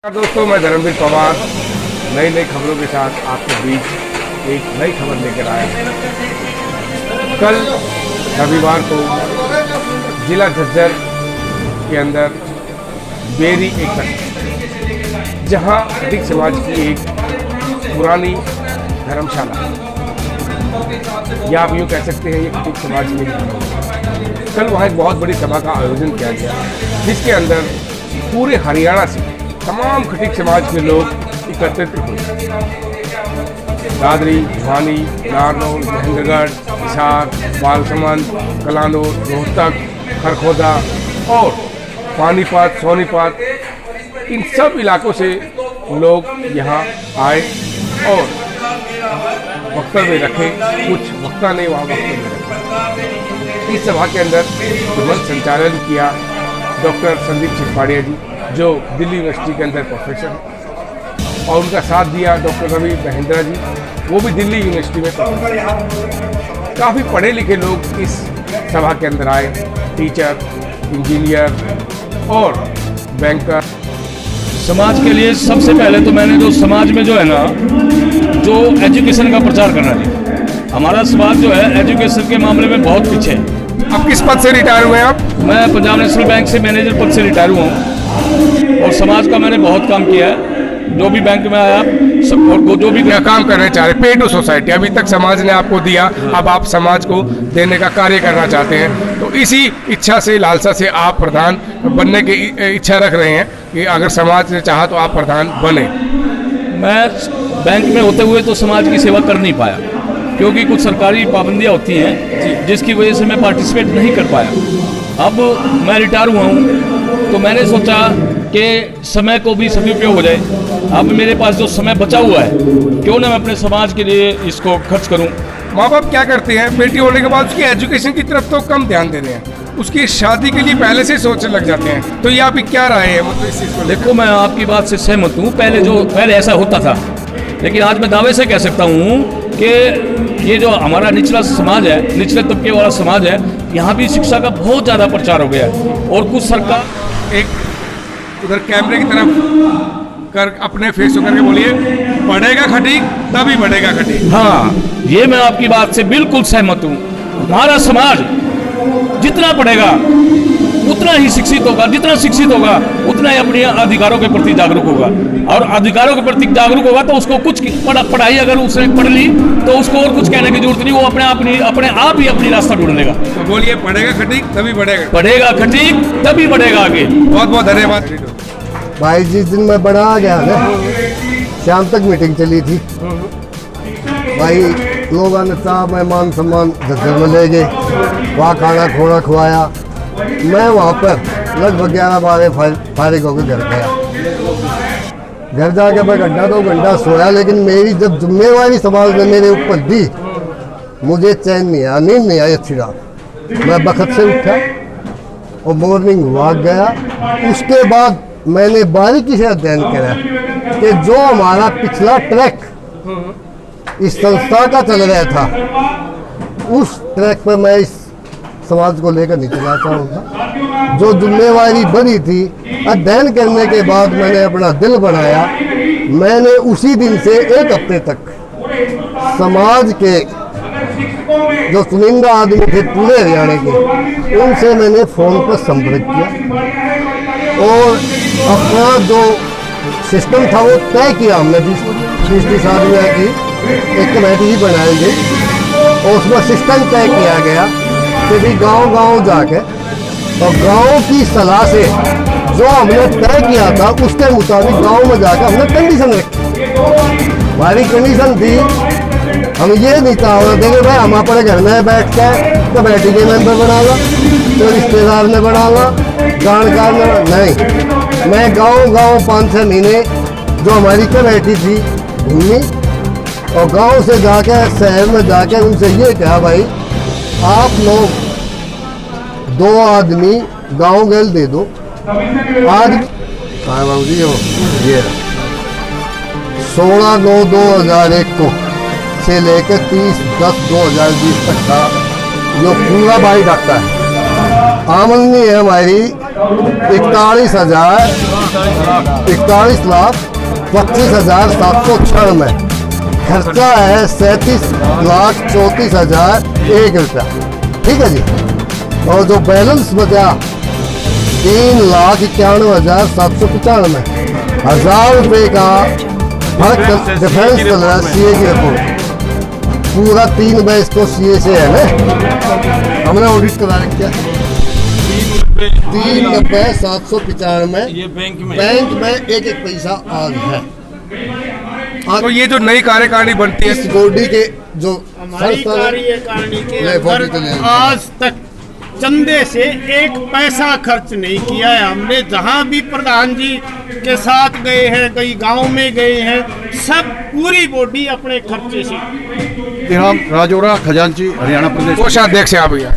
दोस्तों, मैं धर्मवीर पवार नई नई खबरों के साथ आपके बीच एक नई खबर लेकर आया हूँ। कल रविवार को जिला झज्जर के अंदर बेरी एक घटना, जहाँ खटीक समाज की एक पुरानी धर्मशाला, या आप यूँ कह सकते हैं ये खटीक समाज की एक, कल वहाँ एक बहुत बड़ी सभा का आयोजन किया गया, जिसके अंदर पूरे हरियाणा से तमाम खटीक समाज के लोग एकत्रित हुए। दादरी, भिवानी, नारनौल, महेंद्रगढ़, हिसार, बालसमंद, कलानौर, रोहतक, खरखोदा और पानीपत, सोनीपत, इन सब इलाकों से लोग यहाँ आए और वक्तव्य रखे। कुछ वक्ता ने वहाँ वक्तव्य रखे। इस सभा के अंदर मंच संचालन किया डॉक्टर संदीप चिरपाड़िया जी, जो दिल्ली यूनिवर्सिटी के अंदर प्रोफेसर हैं, और उनका साथ दिया डॉक्टर रवि महेंद्रा जी, वो भी दिल्ली यूनिवर्सिटी में प्रोफेसर हैं। काफ़ी पढ़े लिखे लोग इस सभा के अंदर आए, टीचर, इंजीनियर और बैंकर। समाज के लिए सबसे पहले तो मैंने जो समाज में जो है ना, जो एजुकेशन का प्रचार करना है। हमारा समाज जो है एजुकेशन के मामले में बहुत पीछे है। आप किस पद से रिटायर हुए हैं? आप? मैं पंजाब नेशनल बैंक से मैनेजर पद से रिटायर हुआ हूँ और समाज का मैंने बहुत काम किया है। जो भी बैंक में आया सब, और जो भी क्या काम करना चाह रहे, पे टू सोसाइटी अभी तक समाज ने आपको दिया, अब आप समाज को देने का कार्य करना चाहते हैं, तो इसी इच्छा से, लालसा से आप प्रधान बनने की इच्छा रख रहे हैं कि अगर समाज ने चाहा तो आप प्रधान बने। मैं बैंक में होते हुए तो समाज की सेवा कर नहीं पाया, क्योंकि कुछ सरकारी पाबंदियां होती हैं जिसकी वजह से मैं पार्टिसिपेट नहीं कर पाया। अब मैं रिटायर हुआ हूँ तो मैंने सोचा कि समय को भी सदुपयोग हो जाए। अब मेरे पास जो समय बचा हुआ है, क्यों ना मैं अपने समाज के लिए इसको खर्च करूँ। माँ बाप क्या करते हैं, बेटी होने के बाद उसकी एजुकेशन की तरफ तो कम ध्यान देते हैं, उसकी शादी के लिए पहले से सोचने लग जाते हैं। तो ये आपकी क्या राय है? मतलब इस चीज़ को देखो, मैं आपकी बात से सहमत हूँ। पहले ऐसा होता था, लेकिन आज मैं दावे से कह सकता हूँ कि ये जो हमारा निचला समाज है, निचले तबके वाला समाज है, यहाँ भी शिक्षा का बहुत ज़्यादा प्रचार हो गया है। और कुछ सरकार एक उधर कैमरे की तरफ कर अपने फेस करके बोलिए, पढ़ेगा खटीक तभी बढ़ेगा खटीक। हाँ, ये मैं आपकी बात से बिल्कुल सहमत हूँ। हमारा समाज जितना पढ़ेगा उतना ही शिक्षित होगा, जितना शिक्षित होगा उतना ही अपने अधिकारों के प्रति जागरूक होगा, और अधिकारों के प्रति जागरूक होगा तो उसको कुछ पढ़ाई अगर उसने पढ़ ली तो उसको और कुछ कहने की जरूरत नहीं, वो अपने आप ही अपनी रास्ता ढूंढ लेगा। तो बोलिए, पढ़ेगा खटीक तभी बढ़ेगा, पढ़ेगा खटीक तभी बढ़ेगा आगे। बहुत बहुत धन्यवाद भाई। जिस दिन मैं बड़ा आ गया ना, शाम तक मीटिंग चली थी भाई, लोगों ने साहब मैं मान सम्मान झज्जर में ले गए, वहाँ खाना खोना खुआया। मैं वहाँ पर लगभग 11-12 फारिग होकर घर गया। घर जाके मैं घंटा 2 घंटा सोया, लेकिन मेरी जब जिम्मेवारी समाज ने मेरे ऊपर दी, मुझे चैन नहीं आया, नींद नहीं आई अच्छी रात। मैं बखत से उठा और मॉर्निंग वॉक गया। उसके बाद मैंने बारीकी से अध्ययन करा कि जो हमारा पिछला ट्रैक इस संस्था का चल रहा था, उस ट्रैक पर मैं इस समाज को लेकर नहीं चला चाहूँगा। जो जिम्मेवारी बनी थी, अध्ययन करने के बाद मैंने अपना दिल बनाया। मैंने उसी दिन से 1 हफ्ते तक समाज के जो चुनिंदा आदमी थे पूरे हरियाणा के, उनसे मैंने फ़ोन पर संपर्क किया और अपना जो सिस्टम था वो तय किया। हमने 20-30 आदमियों की एक कमेटी बनाई गई और उसमें सिस्टम तय किया गया कि भी गांव-गांव जाके और गांव की सलाह से जो हमने तय किया था उसके मुताबिक गांव में जाकर हमने कंडीशन रखी। हमारी कंडीशन थी, हम ये नहीं चाह देंगे भाई हम अपने घर में बैठ के कमेटी के मेंबर बना लो, तो रिश्तेदार ने बना लो, जानकार ने नहीं। मैं गांव-गांव 5-6 महीने जो हमारी कमेटी थी घूमी और गांव से जाकर शहर में जाकर उनसे ये कहा, भाई आप लोग 2 आदमी गांव गल दे दो। आज हाँ बाबू जी, ये 16/9/2001 को से लेकर 30/10/2020 तक का जो पूरा बाई डाटा है। आमदनी है हमारी 41,25,796 खर्चा है 37,34,001 रुपया। ठीक है जी। और जो बैलेंस बचा 3,91,795 1000 रुपये का फर्क डिफरेंस चल रहा है सीए की रिपोर्ट। पूरा 3 बैच तो सीए से है ना, हमने ऑडिट करा रखा 3,90,795 ये बैंक में एक एक पैसा आज है। तो ये जो नई कार्यकारिणी बनती है इस बॉडी के जो हमारी कार्यकारिणी के ले, अंदर फोटो ले। आज तक चंदे से एक पैसा खर्च नहीं किया है हमने। जहाँ भी प्रधान जी के साथ गए हैं, कई गांव में गए हैं, सब पूरी बॉडी अपने खर्चे से। हम राजौरा खजांची हरियाणा प्रदेश। कोषाध्यक्ष हैं आप भैया।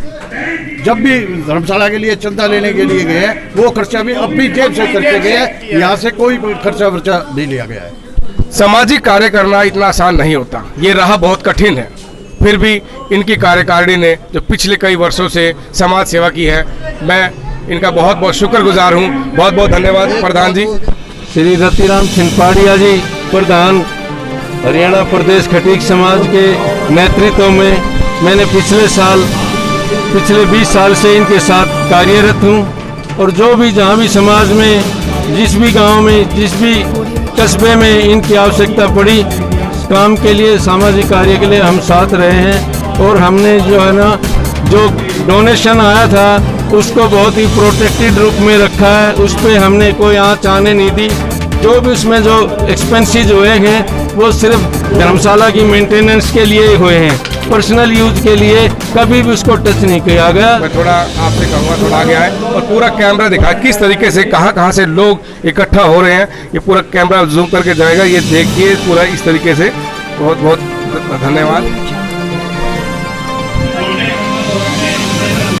जब भी धर्मशाला के लिए चंदा लेने के लिए गए हैं, वो खर्चा भी अपनी जेब से करके गए हैं। यहाँ से कोई खर्चा वर्चा नहीं लिया गया है। सामाजिक कार्य करना इतना आसान नहीं होता, ये राह बहुत कठिन है। फिर भी इनकी कार्यकारिणी ने जो पिछले कई वर्षों से समाज सेवा की है, मैं इनका बहुत बहुत शुक्रगुजार हूँ। बहुत बहुत धन्यवाद प्रधान जी। श्री रतिराम छिंदपाड़िया जी प्रधान हरियाणा प्रदेश खटीक समाज के नेतृत्व में मैंने पिछले 20 साल से इनके साथ कार्यरत हूँ। और जो भी जहाँ भी समाज में, जिस भी गांव में, जिस भी कस्बे में इनकी आवश्यकता पड़ी काम के लिए, सामाजिक कार्य के लिए हम साथ रहे हैं। और हमने जो है ना, जो डोनेशन आया था उसको बहुत ही प्रोटेक्टेड रूप में रखा है। उस पर हमने कोई आँच आने नहीं दी। जो भी उसमें जो एक्सपेंसेस हुए हैं वो सिर्फ धर्मशाला की मेंटेनेंस के लिए हुए हैं, पर्सनल यूज के लिए कभी भी उसको टच नहीं किया गया। मैं थोड़ा आपसे कहूँगा, थोड़ा आगे आए और पूरा कैमरा दिखाए किस तरीके से कहाँ से लोग इकट्ठा हो रहे हैं। ये पूरा कैमरा जूम करके जाएगा, ये देखिए पूरा इस तरीके से। बहुत बहुत धन्यवाद।